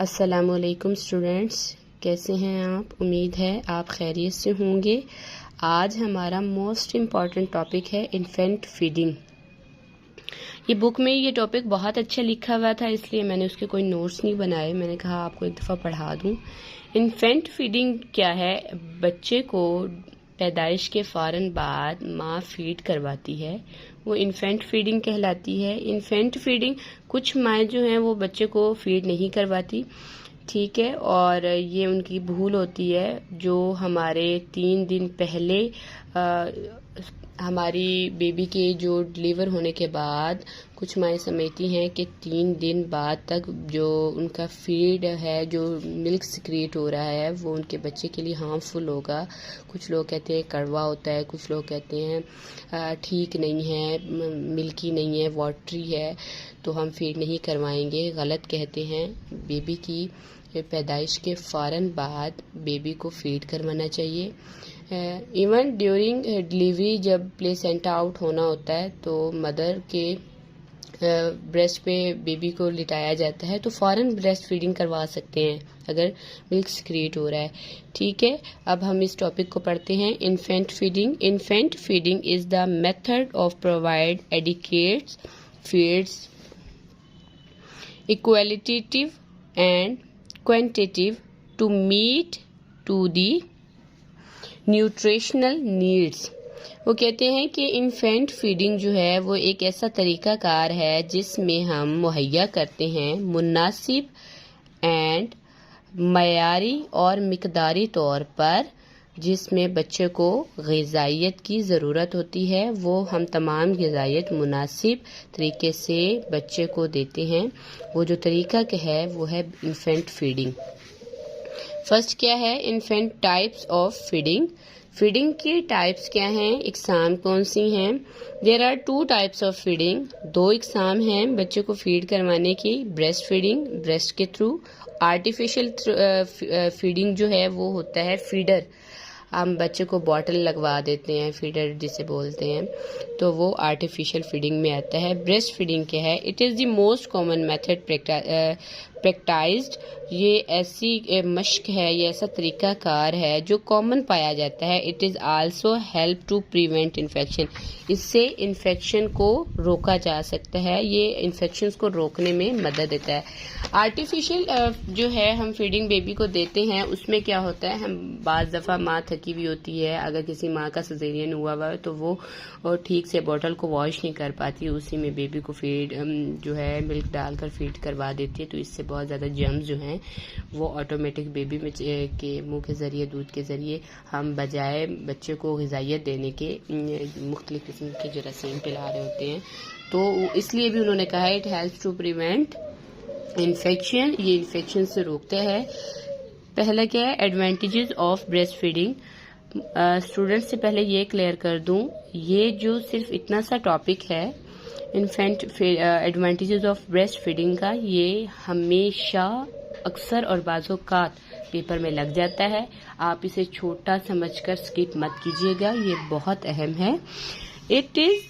अस्सलामुअलैकुम स्टूडेंट्स, कैसे हैं आप? उम्मीद है आप खैरियत से होंगे। आज हमारा मोस्ट इम्पॉर्टेंट टॉपिक है इन्फेंट फीडिंग। ये बुक में ये टॉपिक बहुत अच्छा लिखा हुआ था, इसलिए मैंने उसके कोई नोट्स नहीं बनाए। मैंने कहा आपको एक दफ़ा पढ़ा दूं। इन्फेंट फीडिंग क्या है? बच्चे को पैदाइश के फ़ौरन बाद माँ फीड करवाती है, वो इन्फेंट फीडिंग कहलाती है। इन्फेंट फीडिंग कुछ माएँ जो हैं वो बच्चे को फीड नहीं करवाती, ठीक है, और ये उनकी भूल होती है। जो हमारे 3 दिन पहले हमारी बेबी के जो डिलीवर होने के बाद कुछ माएँ समझती हैं कि 3 दिन बाद तक जो उनका फीड है, जो मिल्क सिक्रीट हो रहा है, वो उनके बच्चे के लिए हार्मफुल होगा। कुछ लोग कहते हैं कड़वा होता है, कुछ लोग कहते हैं ठीक नहीं है, मिल्की नहीं है, वाटरी है, तो हम फीड नहीं करवाएंगे। गलत कहते हैं। बेबी की पैदाइश के फ़ौरन बाद बेबी को फीड करवाना चाहिए। इवन ड्यूरिंग डिलीवरी जब प्लेसेंटा आउट होना होता है तो मदर के ब्रेस्ट पे बेबी को लिटाया जाता है, तो फ़ौरन ब्रेस्ट फीडिंग करवा सकते हैं अगर मिल्क सिक्रीट हो रहा है, ठीक है। अब हम इस टॉपिक को पढ़ते हैं। Infant feeding. Infant feeding is the method of provide adequates feeds qualitative and quantitative to meet to the nutritional needs. वो कहते हैं कि इन्फेंट फीडिंग जो है वो एक ऐसा तरीक़ाकार है जिसमें हम मुहैया करते हैं मुनासिब एंड मयारी और मिकदारी तौर पर, जिसमें बच्चे को ग़िज़ाइयत की ज़रूरत होती है, वो हम तमाम ग़िज़ाइयत मुनासिब तरीके से बच्चे को देते हैं। वो जो तरीका है वो है इन्फेंट फीडिंग। फर्स्ट क्या है? Infant types of feeding. Feeding की टाइप्स क्या हैं? इकसाम कौन सी हैं? There are 2 types of feeding. 2 इकसाम हैं बच्चे को फीड करवाने की। ब्रेस्ट फीडिंग, ब्रेस्ट के थ्रू। आर्टिफिशियल फीडिंग जो है वो होता है फीडर। हम बच्चे को बॉटल लगवा देते हैं, फीडर जिसे बोलते हैं, तो वो आर्टिफिशियल फीडिंग में आता है। ब्रेस्ट फीडिंग क्या है? It is the most common method practised. ये ऐसी मश्क है, ये ऐसा तरीक़ाकार है जो कॉमन पाया जाता है। It is also help to prevent infection. इससे इन्फेक्शन को रोका जा सकता है, ये इन्फेक्शन को रोकने में मदद देता है। आर्टिफिशियल जो है हम फीडिंग बेबी को देते हैं, उसमें क्या होता है, हम बाज़ दफ़ा माँ थकी हुई होती है, अगर किसी माँ का सिज़ेरियन हुआ हुआ है तो वो और ठीक से बॉटल को वॉश नहीं कर पाती, उसी में बेबी को फीड जो है मिल्क डालकर फीड करवा देती है, तो इससे बहुत ज़्यादा जर्म्स जो हैं वो ऑटोमेटिक बेबी में के मुंह के ज़रिए, दूध के ज़रिए, हम बजाय बच्चे को ग़िज़ाइयत देने के मुख्तलिफ़ किस्म के जरासीम पिला रहे होते हैं। तो इसलिए भी उन्होंने कहा है it helps to prevent infection, ये इन्फेक्शन से रोकता है। पहला क्या है? Advantages of breast feeding. Students से पहले ये क्लियर कर दूं, ये जो सिर्फ इतना सा टॉपिक है infant advantages of breast feeding का, ये हमेशा अक्सर और बाज़-औक़ात पेपर में लग जाता है। आप इसे छोटा समझकर स्किप मत कीजिएगा, ये बहुत अहम है। It is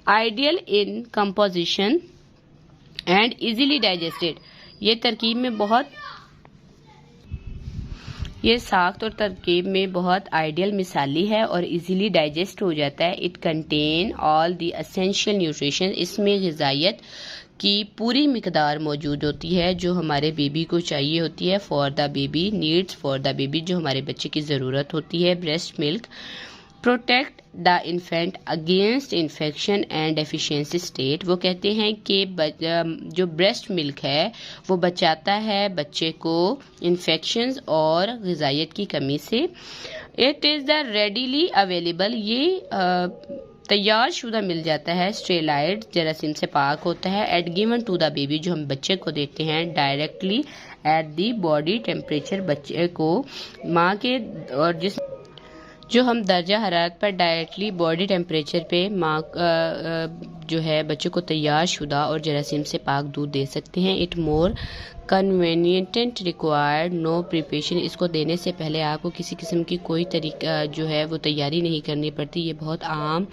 ideal in composition and easily digested. ये तरकीब में बहुत, ये साख्त और तरकीब में बहुत आइडियल मिसाली है और इजीली डाइजेस्ट हो जाता है। It contain all the essential nutrition. इसमें ग़िज़ाइयत की पूरी मिकदार मौजूद होती है जो हमारे बेबी को चाहिए होती है। For the baby needs, for the baby जो हमारे बच्चे की ज़रूरत होती है। Breast milk protect the infant against infection and deficiency state. वो कहते हैं कि जो ब्रेस्ट मिल्क है वो बचाता है बच्चे को इन्फेक्शंस और ग़िज़ाइयत की कमी से। It is the readily available, ये तैयार शुदा मिल जाता है। स्टेरलाइट, जरासीम से पाक होता है। At given to the baby, जो हम बच्चे को देते हैं directly at the body temperature, बच्चे को माँ के और जिस जो हम दर्जा हरारत पर डायरेक्टली बॉडी टेम्परेचर पे माँ जो है बच्चे को तैयार शुदा और जरासीम से पाक दूध दे सकते हैं। It more convenient required no preparation. इसको देने से पहले आपको किसी किस्म की कोई तरीका जो है वो तैयारी नहीं करनी पड़ती, ये बहुत आम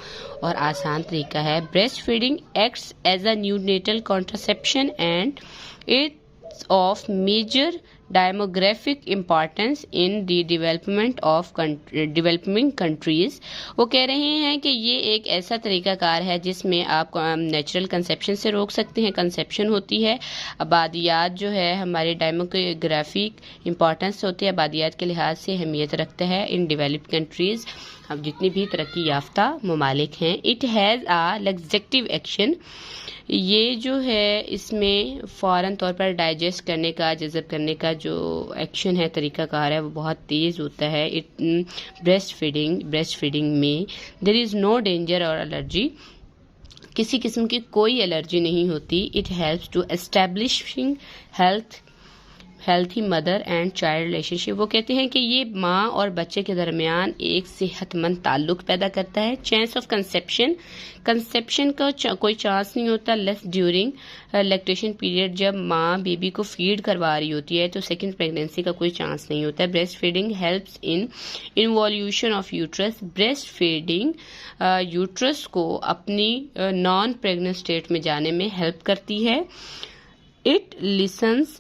और आसान तरीका है। Breast feeding acts as a neonatal contraception and it of major demographic importance in the development of developing countries। वो कह रहे हैं कि ये एक ऐसा तरीकाकार है जिसमें आप नेचुरल कंसेप्शन से रोक सकते हैं। कंसेप्शन होती है, आबादियात जो है हमारे डेमोग्राफिक इम्पोर्टेंस होती है, आबादियात के लिहाज से अहमियत रखता है इन डेवलप्ड कंट्रीज़, अब जितनी भी तरक्की याफ्ता ममालिक हैं। It has a legislative action, ये जो है इसमें फ़ौरन तौर पर डाइजेस्ट करने का, जज़ब करने का जो एक्शन है, तरीक़ाकार है, वो बहुत तेज़ होता है। ब्रेस्ट फीडिंग में देयर इज़ नो डेंजर और एलर्जी, किसी किस्म की कोई एलर्जी नहीं होती। It helps to establishing healthy mother and child relationship, वो कहते हैं कि ये माँ और बच्चे के दरमियान एक सेहतमंद ताल्लुक पैदा करता है। चांस ऑफ कंसेप्शन का कोई चांस नहीं होता लेस ड्यूरिंग लैक्टेशन पीरियड, जब माँ बेबी को फीड करवा रही होती है तो सेकंड प्रेगनेंसी का कोई चांस नहीं होता है। Breast feeding helps in involution of uterus, breast feeding uterus को अपनी नॉन प्रेग्नेंट स्टेट में जाने में हेल्प करती है। It lessons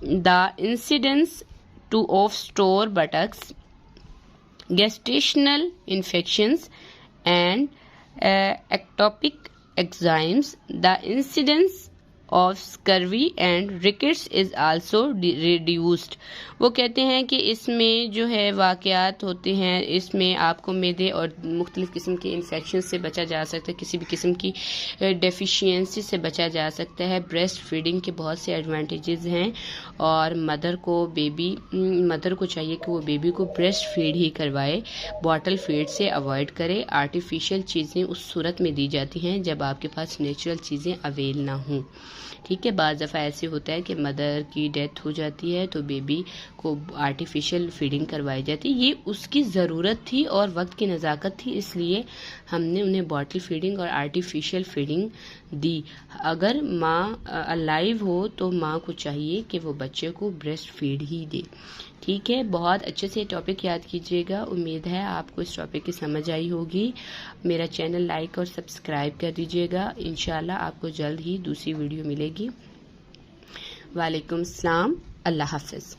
the incidence of store buttocks, gestational infections and ectopic enzymes. The incidence of scurvy and rickets is also reduced। वो कहते हैं कि इसमें जो है वाक़यात होते हैं, इसमें आपको मैदे और मुख्तलिफ़ किस्म के इन्फेक्शन से बचा जा सकता है, किसी भी किस्म की डेफिशिएंसी से बचा जा सकता है। ब्रेस्ट फीडिंग के बहुत से एडवांटेजेस हैं और मदर को चाहिए कि वो बेबी को ब्रेस्ट फीड ही करवाए, बॉटल फीड से अवॉइड करे। आर्टिफिशियल चीज़ें उस सूरत में दी जाती हैं जब आपके पास नेचुरल चीज़ें अवेल ना हों। ठीक है, बाज़ दफ़ा ऐसे होता है कि मदर की डेथ हो जाती है तो बेबी को आर्टिफिशियल फीडिंग करवाई जाती है, ये उसकी ज़रूरत थी और वक्त की नज़ाकत थी, इसलिए हमने उन्हें बॉटल फीडिंग और आर्टिफिशियल फीडिंग दी। अगर माँ अलाइव हो तो माँ को चाहिए कि वो बच्चे को ब्रेस्ट फीड ही दे। ठीक है, बहुत अच्छे से टॉपिक याद कीजिएगा। उम्मीद है आपको इस टॉपिक की समझ आई होगी। मेरा चैनल लाइक और सब्सक्राइब कर दीजिएगा। इंशाल्लाह आपको जल्द ही दूसरी वीडियो मिलेगी। वालेकुम सलाम, अल्लाह हाफ़िज़।